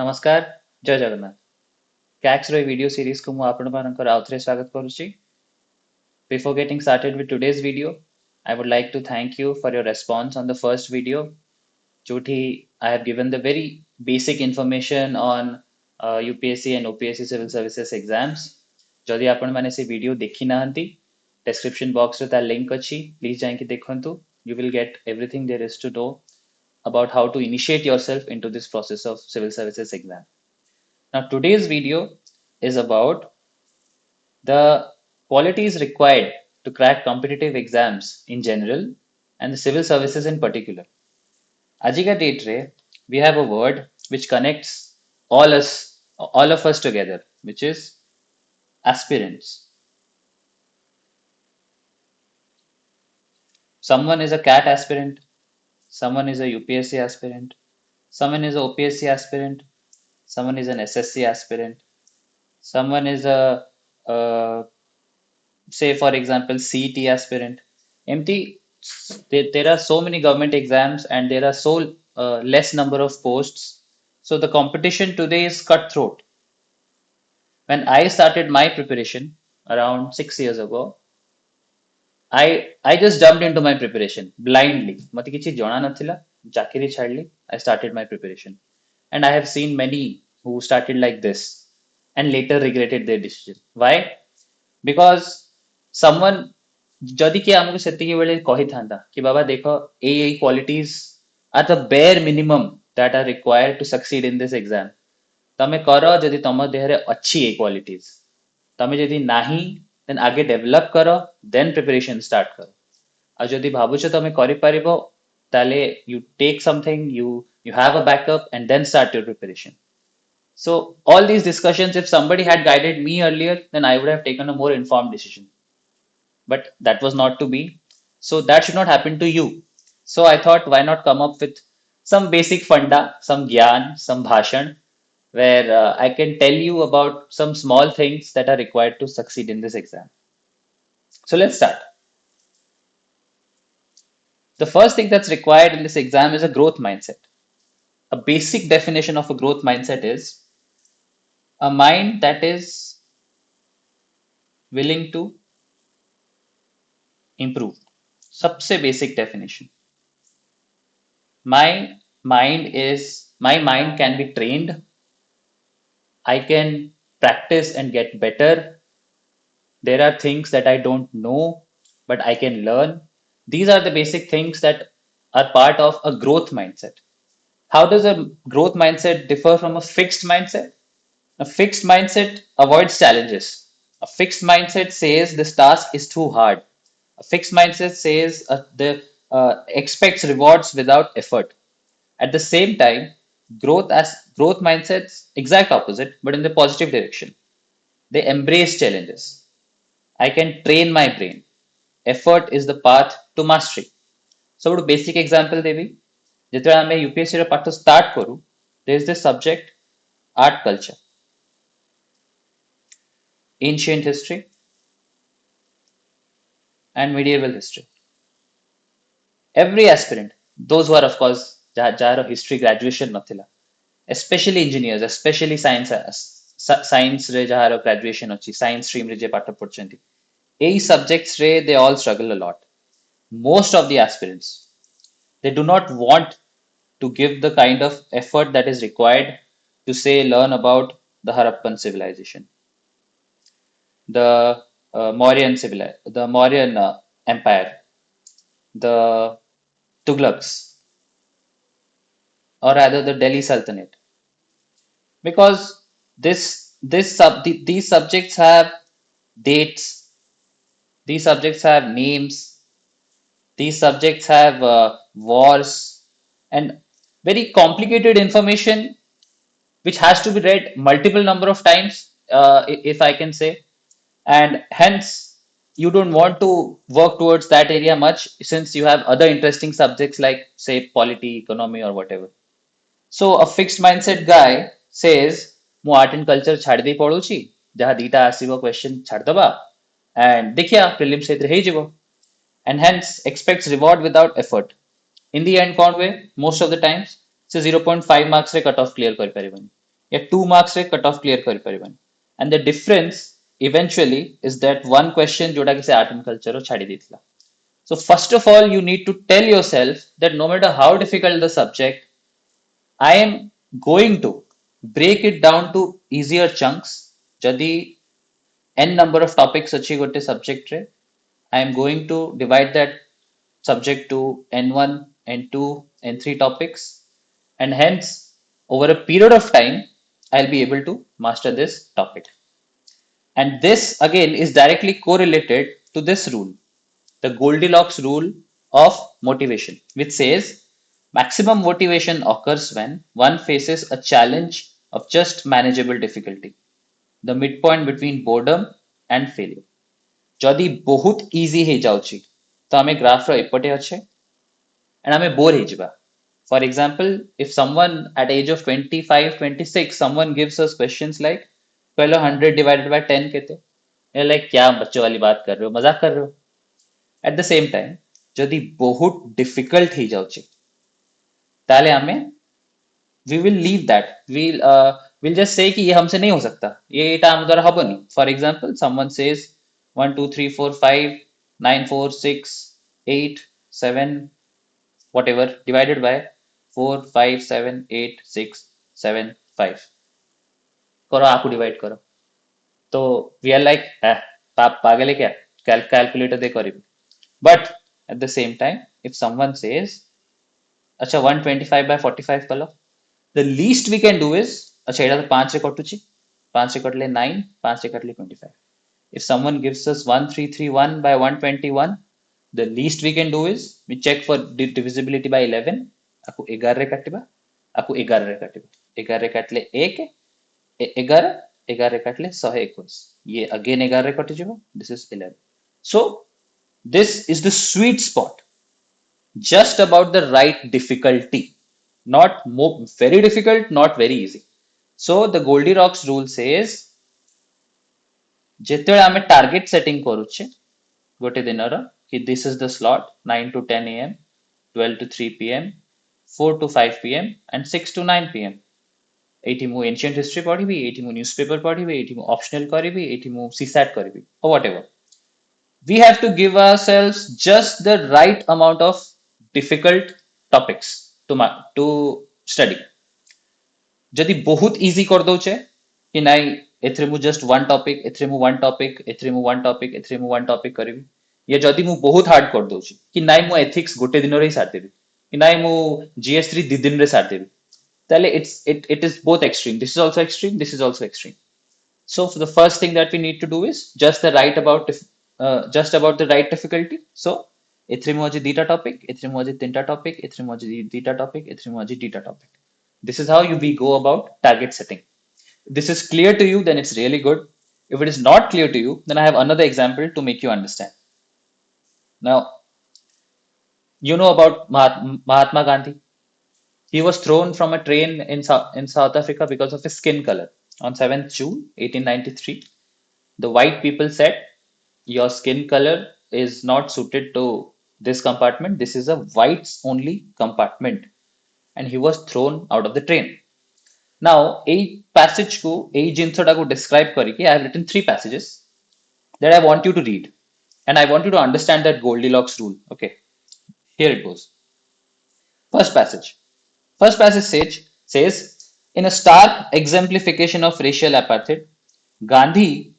नमस्कार जय जगन्नाथ कैक्स रो video series को मु आपण मानकर आउथरे स्वागत करूची Before getting started with today's video I would like to thank you for your response on the first video जोठी I have given the very basic information on UPSC and OPSC civil services exams जदि आपण माने से video देखि नाहंती description box रे ता link अछि please जाके देखंतु you will get everything there is to know about how to initiate yourself into this process of civil services exam. Now, today's video is about the qualities required to crack competitive exams in general and the civil services in particular. Ajika date re, we have a word which connects all of us together, which is aspirants. Someone is a CAT aspirant, someone is a UPSC aspirant, someone is a OPSC aspirant, someone is an SSC aspirant, someone is a say for example CET aspirant. MT, there are so many government exams and there are so less number of posts. So the competition today is cutthroat. When I started my preparation around 6 years ago, I just jumped into my preparation blindly. मते किछि जଣା नथिला चाकरी छाडली. I started my preparation, and I have seen many who started like this and later regretted their decision. Why? Because someone जदि कि आमको सेतिकी बेले कहि थांदा कि बाबा देखो a qualities are the bare minimum that are required to succeed in this exam तमे करो जदि तम देहरे अच्छी ए क्वालिटीज तमे जदि नाही देन आगे डेवलप करो देन प्रिपरेशन स्टार्ट करो आ जदि भाबुछ तमे करि परिबो ताले you take something you have a backup and then start your preparation. So all these discussions, if somebody had guided me earlier, then I would have taken a more informed decision. But that was not to be. So that should not happen to you. So I thought, why not come up with some basic funda, some gyan, some bhashan, where I can tell you about some small things that are required to succeed in this exam. So let's start. The first thing that's required in this exam is a growth mindset. A basic definition of a growth mindset is a mind that is willing to improve. सबसे basic definition. My mind can be trained. I can practice and get better. There are things that I don't know, but I can learn. These are the basic things that are part of a growth mindset. How does a growth mindset differ from a fixed mindset? A fixed mindset avoids challenges. A fixed mindset says this task is too hard. A fixed mindset says the expects rewards without effort. At the same time, growth mindsets exact opposite, but in the positive direction. They embrace challenges. I can train my brain. Effort is the path to mastery. So ଗୋଟେ basic example ଦେବି ଯେତେବେଳେ ଆମେ UPSC ର ପାଠ start କରୁ there is this subject art culture, ancient history and medieval history. Every aspirant, those who are of course ଯାହାର history graduation ନଥିଲା, especially engineers, especially science ରେ ଯାହାର graduation ଅଛି, science stream ରେ ଯେ ପାଠ ପଢୁଛନ୍ତି, ଏଇ subjects ରେ they all struggle a lot. Most of the aspirants, they do not want to give the kind of effort that is required to say learn about the Harappan civilization, the Mauryan Empire, the Tughlaqs, or rather the Delhi Sultanate, because these subjects have dates, these subjects have names, these subjects have wars and very complicated information which has to be read multiple number of times, if I can say, and hence you don't want to work towards that area much since you have other interesting subjects like say polity, economy or whatever. So a fixed mindset guy says ମୁଁ art and culture ଛାଡ଼ି ଦେଇ ପଳଉଛି ଯାହା ଦିଟା ଆସିବ question ଛାଡ଼ିଦବା and ଦେଖିଆ prelims ସେଥିରେ ହେଇଯିବ and hence expects reward without effort. In the end, कौन हुए? Most of the times, से 0.5 marks रे cut off clear कर परिबनी. या 2 marks रे कट ऑफ क्लियर कर परिबन and the difference eventually is that one question जोटा कि से आर्ट एंड कल्चर रो छाड़ी देथिला. So first of all, you need to tell yourself that no matter how difficult the subject, I am going to break it down to easier chunks. Jadi n number of topics achi gote subject re, I am going to divide that subject to n1, n2, n3 topics, and hence over a period of time, I'll be able to master this topic. And this again is directly correlated to this rule, the Goldilocks rule of motivation, which says maximum motivation occurs when one faces a challenge of just manageable difficulty, the midpoint between boredom and failure. ଯଦି ବହୁତ easy ହେଇଯାଉଛି ତ ଆମେ ଗ୍ରାଫର ଏପଟେ ଅଛେ and ଆମେ bore ହେଇଯିବା. For example, if someone at age of 25, 26, someone gives us questions like पहले 100 divided by 10 केते? You're like क्या बच्चों वाली बात कर रहे हो, मजाक कर रहे हो. At the same time, ଯଦି ବହୁତ difficult ହେଇଯାଉଛି ताले हमें we will leave that. We'll just say कि ये हमसे नहीं हो सकता. ये एटा हम द्वारा हबनी. For example, someone says 1 2 3 4 5 9 4 6 8 7 whatever divided by 4 5 7 8 6 7 5. करो आपको डिवाइड करो. तो we are like पागल है क्या? कैलकुलेटर दे करीब. But at the same time, if someone says अच्छा 125 by 45 कलो, the least we can do is अच्छा एटा तो 5 रे कटुची 5 रे कटले 9 5 रे कटले 25. If someone gives us 1331 by 121, the least we can do is we check for divisibility by 11. आपको 11 रे काटिबा आपको 11 रे काटिबा 11 रे काटले 1 11 11 रे काटले 121. ये again 11 रे कटि जिवो. This is 11. So this is the sweet spot, just about the right difficulty, not more, very difficult, not very easy. So the Goldilocks rule says ଯେତେବେଳେ ଆମେ ଟାର୍ଗେଟ ସେଟିଂ କରୁଛେ ଗୋଟେ ଦିନର କି this is the slot 9 to 10 am, 12 to 3 pm, 4 to 5 pm and 6 to 9 pm. ଏଇଠି ମୁଁ ancient history ପଢିବି, ଏଇଠି ମୁଁ newspaper ପଢିବି, ଏଇଠି ମୁଁ optional କରିବି, ଏଇଠି ମୁଁ CSAT କରିବି or whatever. We have to give ourselves just the right amount of difficult topics to study. ଯଦି ବହୁତ ଇଜି କରିଦଉଛେ कि ନାଇଁ ଏଥିରେ ମୁଁ just one topic, ଏଥିରେ ମୁଁ one topic, ଏଥିରେ ମୁଁ one topic, ଏଥିରେ ମୁଁ one topic କରିବି. या ଯଦି ମୁଁ ବହୁତ ହାର୍ଡ କରିଦଉଛି कि ନାଇଁ ମୁଁ ethics ଗୋଟେ ଦିନରେ ହିଁ ସାରିଦେବି, कि ନାଇଁ ମୁଁ GS3 ଦି ଦିନରେ ସାରିଦେବି, ତାହେଲେ it is both extreme. This is also extreme, this is also extreme. So the first thing that we need to do is just about the right difficulty. So ଏଥିରେ ମୁଁ ଆଜି ଦିଟା topic, ଏଥିରେ ମୁଁ ଆଜି ତିନିଟା topic, ଏଥିରେ ମୁଁ ଆଜି ଦିଟା topic, ଏଥିରେ ମୁଁ ଆଜି ଦିଟା topic. This is how we go about target setting. If this is clear to you, then it's really good. If it is not clear to you, then I have another example to make you understand. Now, you know about Mahatma Gandhi. He was thrown from a train in South Africa because of his skin color. On 7th June 1893, the white people said, your skin color is not suited to this compartment. This is a whites only compartment. And he was thrown out of the train. Now, a passage को a जिंसटा को describe करके I have written 3 passages that I want you to read, and I want you to understand that Goldilocks rule. Okay, here it goes. First passage. First passage says, in a stark exemplification of racial apartheid, Gandhi,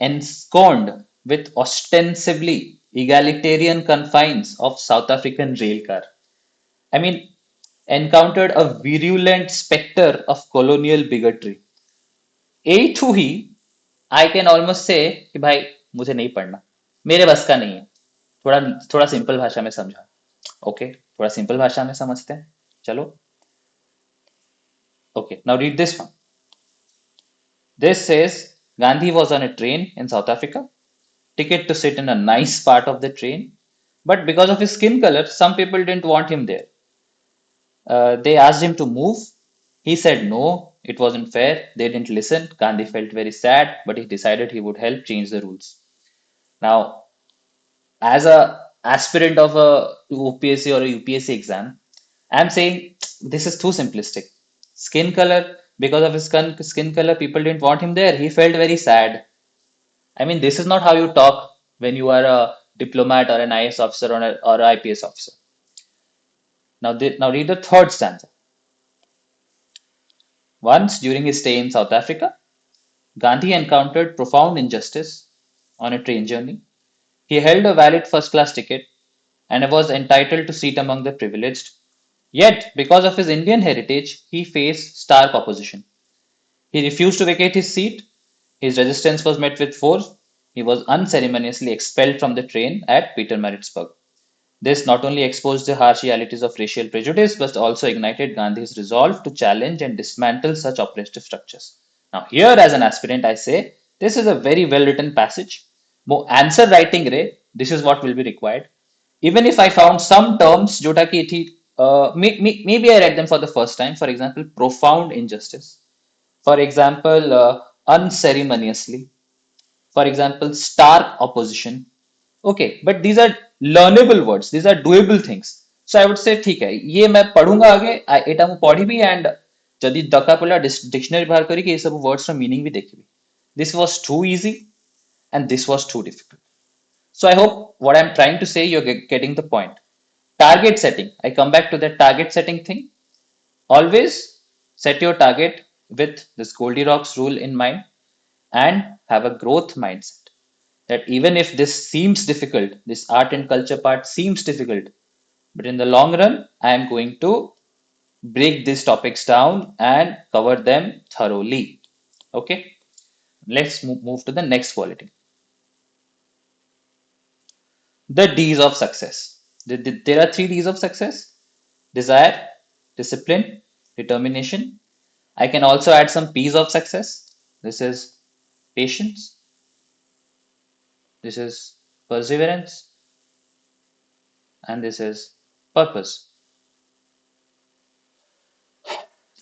ensconced with ostensibly egalitarian confines of South African rail car, I mean, encountered a virulent specter of colonial bigotry. A he I can almost से कि भाई मुझे नहीं पढ़ना, मेरे बस का नहीं है. थोड़ा थोड़ा सिंपल भाषा में समझा. ओके, थोड़ा सिंपल भाषा में समझते हैं. चलो. Okay, now read this one. This says Gandhi was on a train in South Africa, ticket to sit in a nice part of the train, but because of his skin color, some people didn't want him there. They asked him to move. He said no, it wasn't fair. They didn't listen. Gandhi felt very sad, but he decided he would help change the rules. Now, as a aspirant of a OPSC or a UPSC exam, I'm saying this is too simplistic. Skin color, because of his skin color, people didn't want him there. He felt very sad. I mean, this is not how you talk when you are a diplomat or an IS officer or an IPS officer. Now read the third stanza. Once during his stay in South Africa, Gandhi encountered profound injustice on a train journey. He held a valid first class ticket and was entitled to seat among the privileged. Yet, because of his Indian heritage, he faced stark opposition. He refused to vacate his seat. His resistance was met with force. He was unceremoniously expelled from the train at Pietermaritzburg. This not only exposed the harsh realities of racial prejudice, but also ignited Gandhi's resolve to challenge and dismantle such oppressive structures. Now, here as an aspirant, I say this is a very well written passage. More answer writing रे, this is what will be required. Even if I found some terms, jota ki thi, maybe I read them for the first time. For example, profound injustice. For example, unceremoniously. For example, stark opposition. Okay, but these are learnable words. These are doable things. So I would say ठीक है ये मैं पढ़ूंगा आगे एटा ମୁଁ पढ़िबी and ଯଦି ଦରକାର ପଡିଲା dictionary बाहर କରିକି ये सब words ର meaning ବି ଦେଖିବି. This was too easy and this was too difficult. So I hope what I'm trying to say you're getting the point. Target setting. I come back to the target setting thing. Always set your target with this Goldilocks rule in mind and have a growth mindset that even if this seems difficult, this art and culture part seems difficult, but in the long run, I am going to break these topics down and cover them thoroughly. Okay, let's move to the next quality. The D's of success. There are three D's of success: desire, discipline, determination. I can also add some P's of success. This is patience, this is perseverance, and this is purpose.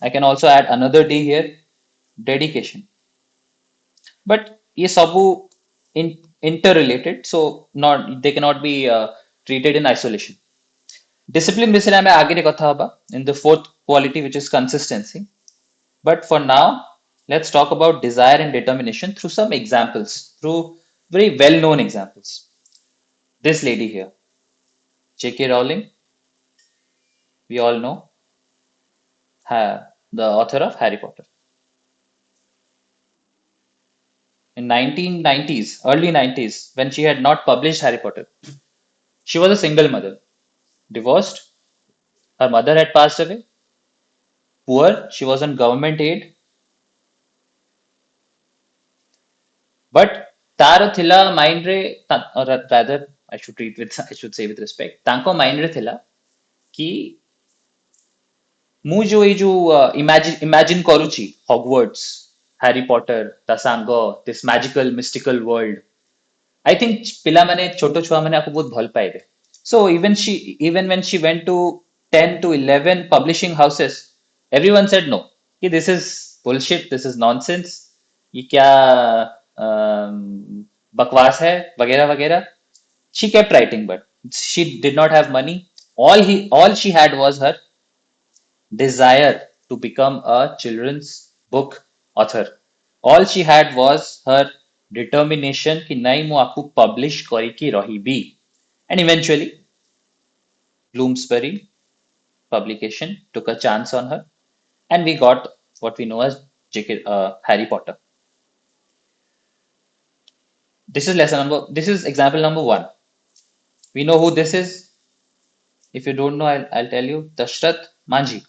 I can also add another D here, dedication. But ये सबू interrelated, so not they cannot be treated in isolation. Discipline विषय में आगे कथा होगा in the fourth quality which is consistency. But for now, let's talk about desire and determination through some examples, through very well-known examples. This lady here, J.K. Rowling, we all know, the author of Harry Potter. In 1990s, early 90s, when she had not published Harry Potter, she was a single mother, divorced. Her mother had passed away, poor. She was on government aid, but ତାର ଥିଲା ମାଇଣ୍ଡରେ or rather I should treat with I should say with respect ତାଙ୍କ ମାଇଣ୍ଡରେ ଥିଲା କି ମୁଁ ଯୋଉ ଏଇ ଯୋଉ imagine କରୁଛି Hogwarts, Harry Potter, ତା ସାଙ୍ଗ, this magical mystical world. I think ପିଲାମାନେ ଛୋଟ ଛୁଆମାନେ ଆକୁ ବହୁତ ଭଲ ପାଇବେ. So even when she went to 10 to 11 publishing houses, everyone said no. कि this is bullshit, this is nonsense. ये क्या बकवास है वगैरह वगैरह. She kept writing, but she did not have money. All she had was her desire to become a children's book author. All she had was her determination कि नहीं ମୁଁ आपको publish କରିକି ରହିବି. And eventually, Bloomsbury publication took a chance on her, and we got what we know as Harry Potter. This is example number one. We know who this is. If you don't know, I'll tell you. Dashrath Manji,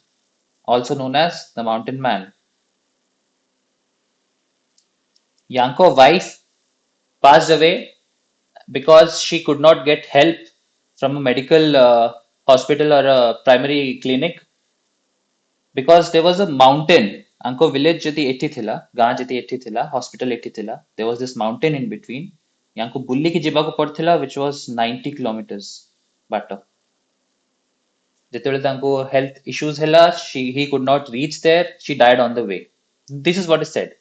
also known as the Mountain Man. Yanko's wife passed away because she could not get help from a medical hospital or a primary clinic because there was a mountain. Anko village jati ethi thila, ଗାଁ jati ethi thila, hospital ethi thila. There was this mountain in between. Yanko bulli ki ଯିବାକୁ ପଡିଥିଲା which was 90 kilometers ବାଟ. ଯେତେବେଳେ ତାଙ୍କୁ health issues ହେଲା, he could not reach there. She died on the way. This is what is said.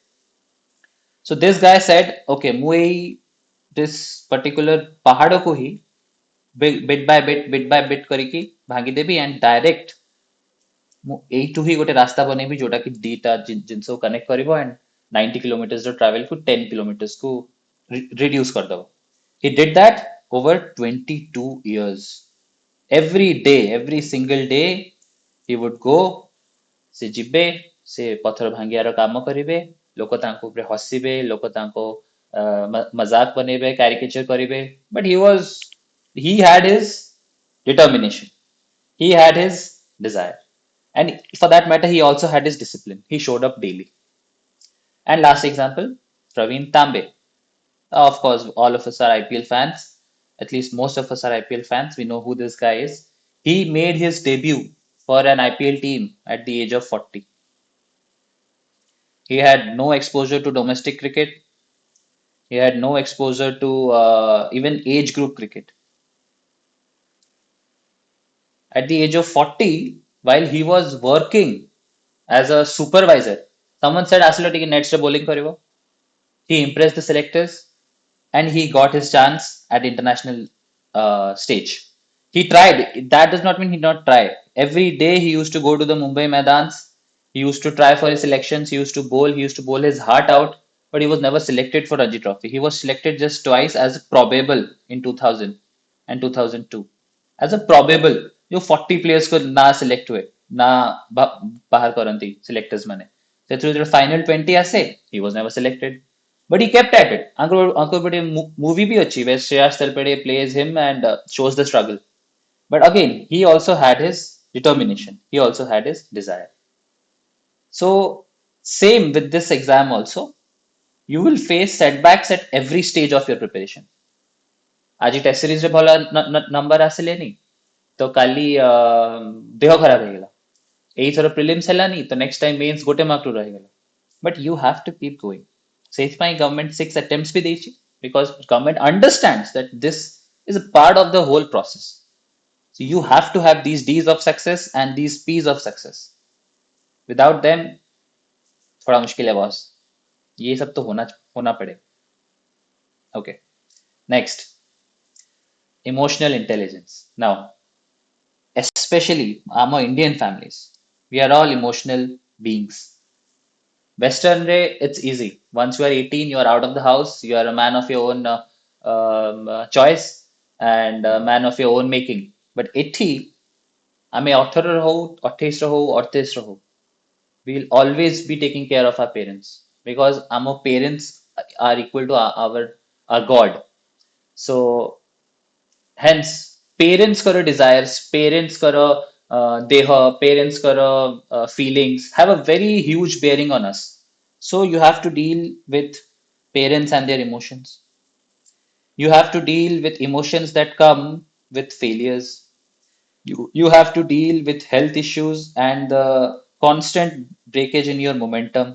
So this guy said, okay, ମୁଁ ଏଇ this particular ପାହାଡକୁ ହିଁ bit by bit କରିକି ଭାଙ୍ଗିଦେବି and direct ମୁଁ ଏଇଠୁ ହିଁ ଗୋଟେ ରାସ୍ତା ବନେଇବି ଯୋଉଟା କି ଦିଟା ଜିନିଷକୁ କନେକ୍ଟ କରିବ and 90 kilometers ର travel କୁ 10 kilometers କୁ reduce କରିଦବ. He did that over 22 years. Every day, every single day, he would go, ସେ ଯିବେ, ସେ ପଥର ଭାଙ୍ଗିବାର କାମ କରିବେ, ଲୋକ ତାଙ୍କ ଉପରେ ହସିବେ, ଲୋକ ତାଙ୍କ ମଜାକ ବନେଇବେ, caricature କରିବେ. But he had his determination. He had his desire. And for that matter, he also had his discipline. He showed up daily. And last example, Praveen Tambe. Of course, all of us are IPL fans. At least most of us are IPL fans. We know who this guy is. He made his debut for an IPL team at the age of 40. He had no exposure to domestic cricket. He had no exposure to even age group cricket. At the age of 40, while he was working as a supervisor, someone said, "Asilo tiki nets re bowling karibo." He impressed the selectors and he got his chance at international stage. He tried. That does not mean he did not try. Every day he used to go to the Mumbai Maidans. He used to try for his selections. He used to bowl. He used to bowl his heart out, but he was never selected for Ranji Trophy. He was selected just twice as probable in 2000 and 2002. As a probable, जो 40 players को ना select हुए, ना बाहर करंती selectors माने. ସେଥିରୁ ଯେତେବେଳେ final 20 ଆସେ, he was never selected. But he kept at it. Uncle Pade movie bhi achi where Shreyas Talpade plays him and shows the struggle. But again, he also had his determination. He also had his desire. So same with this exam also. You will face setbacks at every stage of your preparation. ଆଜି test ସିରିଜରେ ଭଲ number ଆସିଲେନି ତ କାଲି ଦେହ ଖରାପ ହେଇଗଲା ଏଇଥର ପ୍ରିଲିମ୍ସ ହେଲାନି ତ ନେକ୍ସଟ ଟାଇମ ମେନ୍ସ ଗୋଟେ ମାର୍କରୁ ରହିଗଲା but you have to keep going ସେଇଥିପାଇଁ ଗଭର୍ଣ୍ଣମେଣ୍ଟ 6 attempts ବି ଦେଇଛି because government understands that this is a part of the whole process. So you have to have these D's of success and these P's of success. Without them, थोड़ा मुश्किल है boss ये सब तो होना होना पड़े. Okay, next, emotional intelligence. Now, especially our Indian families, we are all emotional beings. Western way, it's easy. Once you are 18, you are out of the house. You are a man of your own choice and a man of your own making. But ଏଠି ଆମେ 18 ହଉ 28 ହଉ 38 ହଉ we will always be taking care of our parents because our parents are equal to our God. So hence parents karo desires, parents karo deha, parents karo feelings have a very huge bearing on us. So you have to deal with parents and their emotions. You have to deal with emotions that come with failures. You have to deal with health issues and the constant breakage in your momentum.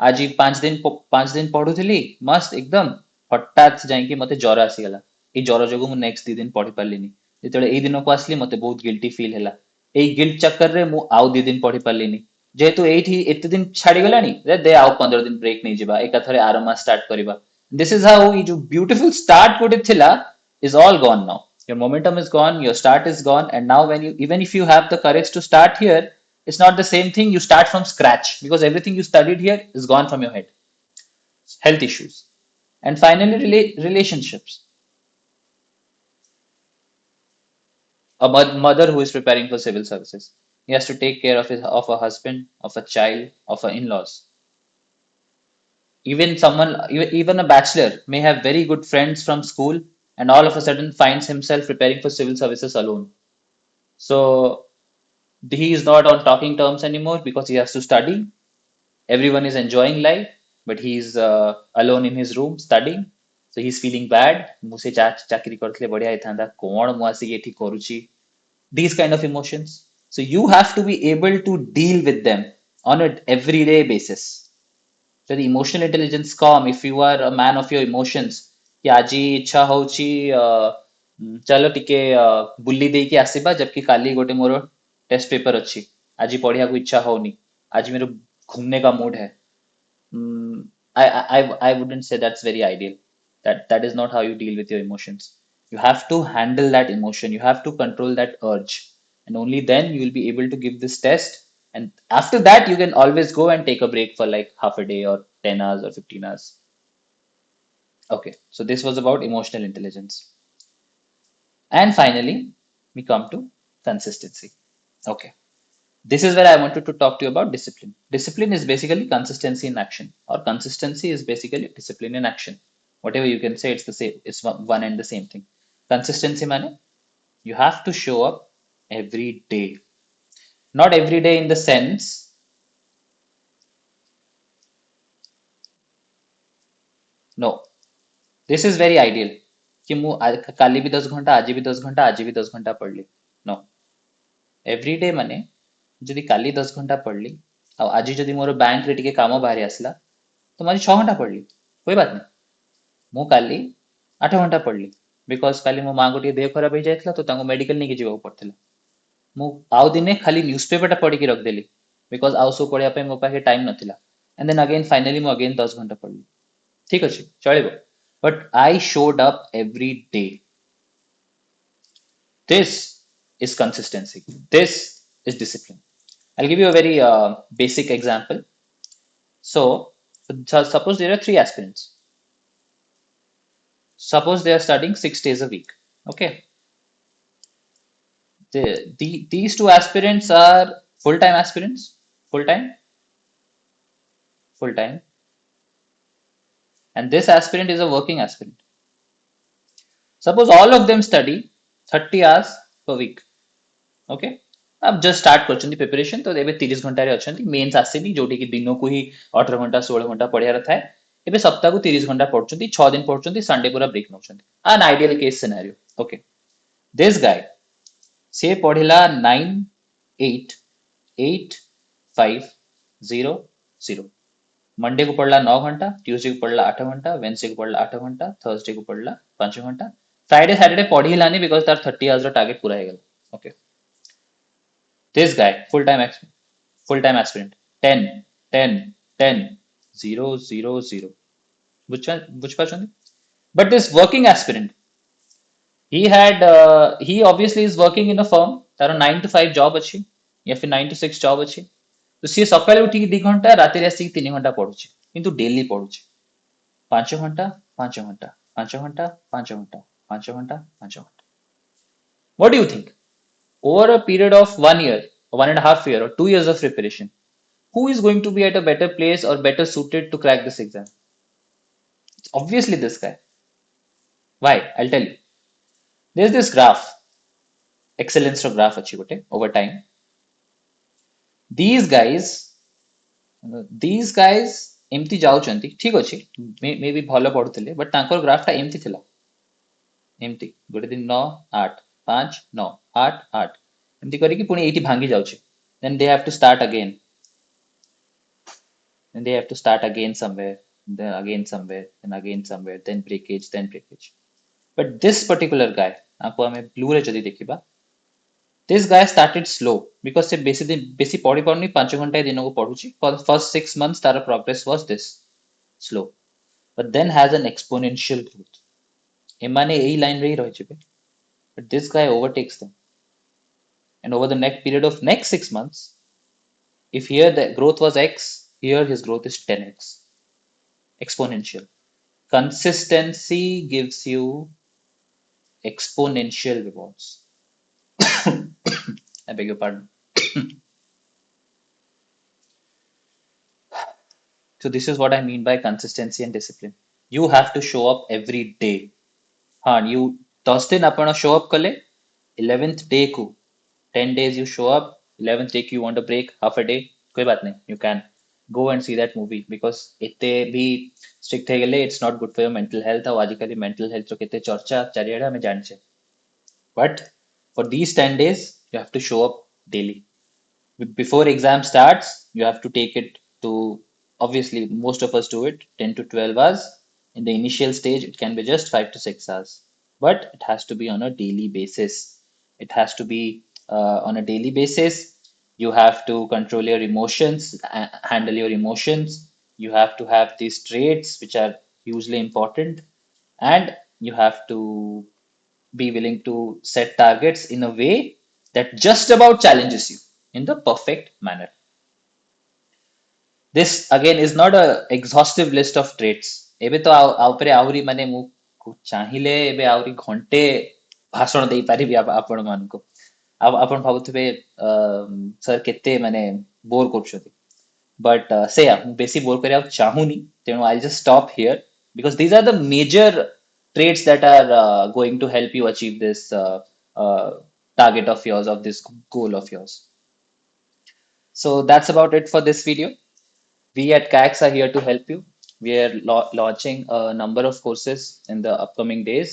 ଆଜି 5 ଦିନ ପଢୁଥିଲି ମସ୍ତ ଏକଦମ ହଠାତ୍ ଯାଇକି ମତେ ଜ୍ୱର ଆସିଗଲା ଏଇ ଜ୍ୱର ଯୋଗୁ ମୁଁ ନେକ୍ସଟ 2 ଦିନ ପଢି ପାରିଲିନି ଯେତେବେଳେ ଏଇ ଦିନକୁ ଆସିଲି ମତେ ବହୁତ ଗିଲ୍ଟି ଫିଲ୍ ହେଲା ଏଇ ଗିଲ୍ଟ ଚକ୍କରରେ ମୁଁ ଆଉ 2 ଦିନ ପଢି ପାରିଲିନି ଯେହେତୁ ଏଇଠି ଏତେ ଦିନ ଛାଡିଗଲାଣି ଦେ ଆଉ 15 ଦିନ ବ୍ରେକ୍ ନେଇଯିବା ଏକାଥରେ ଆର ମାସ ଷ୍ଟାର୍ଟ କରିବା this is how ଏଇ ଯୋଉ beautiful start ଗୋଟେ ଥିଲା is all gone now. Your momentum is gone, your start is gone, and now when you even if you have the courage to start here, it's not the same thing. You start from scratch because everything you studied here is gone from your head. Health issues. And finally, relationships. A mother who is preparing for civil services. He has to take care of a husband, of a child, of her in-laws. Even a bachelor may have very good friends from school and all of a sudden finds himself preparing for civil services alone. So he is not on talking terms anymore because he has to study. Everyone is enjoying life, but he's alone in his room studying. So he's feeling bad. ମୁଁ ସେ ଚାକିରି କରିଥିଲେ ବଢିଆ ହେଇଥାନ୍ତା କଣ ମୁଁ ଆସିକି ଏଠି କରୁଛି these kind of emotions. So you have to be able to deal with them on an everyday basis. So the emotional intelligence come if you are a man of your emotions कि ଆଜି ଇଚ୍ଛା ହଉଛି ଚାଲ ଟିକେ ବୁଲି ଦେଇକି ଆସିବା जबकि କାଲି ଗୋଟେ ମୋର टेस्ट पेपर ଅଛି ଆଜି ପଢିବାକୁ ଇଚ୍ଛା ହଉନି ଆଜି मेरो घूमने का मूड है. I wouldn't say that's very ideal. That is not how you deal with your emotions. You have to handle that emotion. You have to control that urge. and only then you will be able to give this test. And after that, you can always go and take a break for like half a day or 10 hours or 15 hours. Okay, so this was about emotional intelligence. And finally, we come to consistency. Okay, this is where I wanted to talk to you about discipline. Discipline is basically consistency in action, or consistency is basically discipline in action. Whatever you can say, it's the same, it's one and the same thing. Consistency, man, you have to show up every day. Not every day in the sense, no, this is very ideal. कि ମୁଁ କାଲି ବି 10 ଘଣ୍ଟା ଆଜି ବି 10 ଘଣ୍ଟା ଆଜି ବି 10 ଘଣ୍ଟା ପଢଲି. No, every day ମାନେ ଯଦି କାଲି 10 ଘଣ୍ଟା ପଢଲି ଆଉ ଆଜି ଯଦି ମୋର ବ୍ୟାଙ୍କରେ ଟିକେ କାମ ବାହାରି ଆସିଲା ତ ମୁଁ ଆଜି 6 ଘଣ୍ଟା ପଢଲି, कोई बात नहीं. ମୁଁ କାଲି 8 ଘଣ୍ଟା ପଢଲି ବିକଜ କାଲି ମୋ ମାଙ୍କୁ ଟିକେ ଦେହ ଖରାପ ହେଇଯାଇଥିଲା ତ ତାଙ୍କୁ ମେଡିକାଲ ନେଇକି ଯିବାକୁ ପଡିଥିଲା. ମୁଁ ଆଉ ଦିନେ ଖାଲି ନ୍ୟୁଜପେପରଟା ପଢିକି ରଖିଦେଲି ବିକଜ ଆଉ ସବୁ ପଢିବା ପାଇଁ ମୋ ପାଖେ ଟାଇମ ନଥିଲା. ଏଣ୍ଡ ଦେନ୍ ଅଗେନ୍ ଫାଇନାଲି ମୁଁ ଅଗେନ୍ 10 ଘଣ୍ଟା ପଢଲି. ଠିକ ଅଛି, ଚଳିବ. But I showed up every day. This is consistency. This is discipline. I'll give you a very basic example. So, suppose there are three aspirants. Suppose they are studying 6 days a week. Okay. These two aspirants are full-time aspirants. Full-time, full-time. And this aspirant is a working aspirant. Suppose all of them study 30 hours per week. Okay. अब just start करछन्ती preparation तो एबे 30 घंटा रे अछन्ती mains आसेनी जोटी कि दिनो को ही 18 घंटा 16 घंटा पढियार थाए. एबे सप्ताह को 30 घंटा पढछन्ती 6 दिन पढछन्ती संडे पूरा ब्रेक नउछन्ती. An ideal case scenario. Okay. This guy से पढिला 9 8 8 5 0 0. मंडे को पढ़ला 9 घंटा, ट्यूसडे को पढ़ला 8 घंटा, वेडनेसडे को पढ़ला 8 घंटा, थर्सडे को पढ़ला 5 घंटा. फ्राइडे सैटरडे पढ़िलानी बिकॉज़ तार 30 आवर्स रो टारगेट पूरा हे गेल. Okay. This guy, full-time aspirant, 10, 10, 10, 0, 0, 0. बुझपारछन्ती? But this working aspirant, he obviously is working in a firm. तार 9 to 5 जॉब अच्छी या फिर 9 to 6 जॉब अच्छी. तो सी सकाळे उठी 2 घंटा राति आसी 3 घंटा पढुची किंतु डेली पढुची. 5 घंटा 5 घंटा 5 घंटा 5 घंटा 5 घंटा 5 घंटा. What do you think? Over a period of 1 year, 1.5 year, or 2 years of preparation, who is going to be at a better place or better suited to crack this exam? It's obviously this guy. Why? I'll tell you. There's this graph, excellence ro graph achi gote over time. These guys एमती जाउचंती ठीक अछि मे भी भलो पढुथिले but तांकर graph ता एमती थिला एमती गोटे दिन 9 8 5 9 8 8 एमती करी कि पुणी एठी भांगी जाउछि. Then they have to start again. Then they have to start again somewhere, then again somewhere, then again somewhere, then breakage, then breakage. But this particular guy, आपको हमें blue रे जदि देखिबा, this guy started slow because से बेसी पढ़ी पारुनी 5 घंटा दिन को पढुची. For the first 6 months तार progress was this slow, but then has an exponential growth. एमाने एई लाइन रे ही रहि जिबे, but this guy overtakes them, and over the next period of next 6 months, if here the growth was x, here his growth is 10x, exponential. Consistency gives you exponential rewards. I beg your pardon. So this is what I mean by consistency and discipline. You have to show up every day. हाँ, you 10 दिन अपन show up कले, 11th day को 10 days you show up, 11th day you want a break, half a day, कोई बात नहीं, you can go and see that movie because इतने भी strict है गले, it's not good for your mental health. और आजकल mental health तो कितने चर्चा चारियाडा हमें जानचे. But for these 10 days, you have to show up daily. Before exam starts, you have to take it to, obviously, most of us do it 10 to 12 hours. In the initial stage, it can be just 5 to 6 hours. But it has to be on a daily basis. It has to be on a daily basis. You have to control your emotions, handle your emotions. You have to have these traits, which are hugely important. And you have to be willing to set targets in a way that just about challenges you in the perfect manner. This again is not a exhaustive list of traits. ଏବେ ତ ଆଉ ଉପରେ ଆହୁରି ମାନେ ମୁଁ ଚାହିଁଲେ ଏବେ ଆହୁରି ଘଣ୍ଟେ ଭାଷଣ ଦେଇପାରିବି ଆପଣମାନଙ୍କୁ। ଆଉ ଆପଣ ଭାବୁଥିବେ ସାର୍ କେତେ ମାନେ ବୋର କରୁଛନ୍ତି। But ସେଇଆ ମୁଁ ବେଶୀ ବୋର କରିବାକୁ ଚାହୁଁନି, ତେଣୁ I'll just stop here because these are the major traits that are going to help you achieve this target of yours, of this goal of yours. So that's about it for this video. We at KACS are here to help you. We are launching a number of courses in the upcoming days.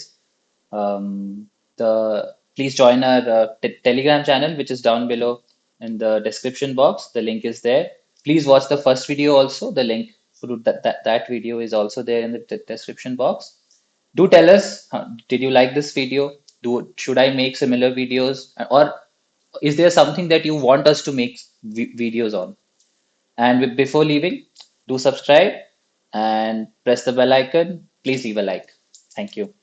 The Please join our Telegram channel, which is down below in the description box. The link is there. Please watch the first video also. The link to that video is also there in the description box. Do tell us, did you like this video? Should I make similar videos, or is there something that you want us to make videos on? And before leaving, do subscribe and press the bell icon. Please leave a like. Thank you.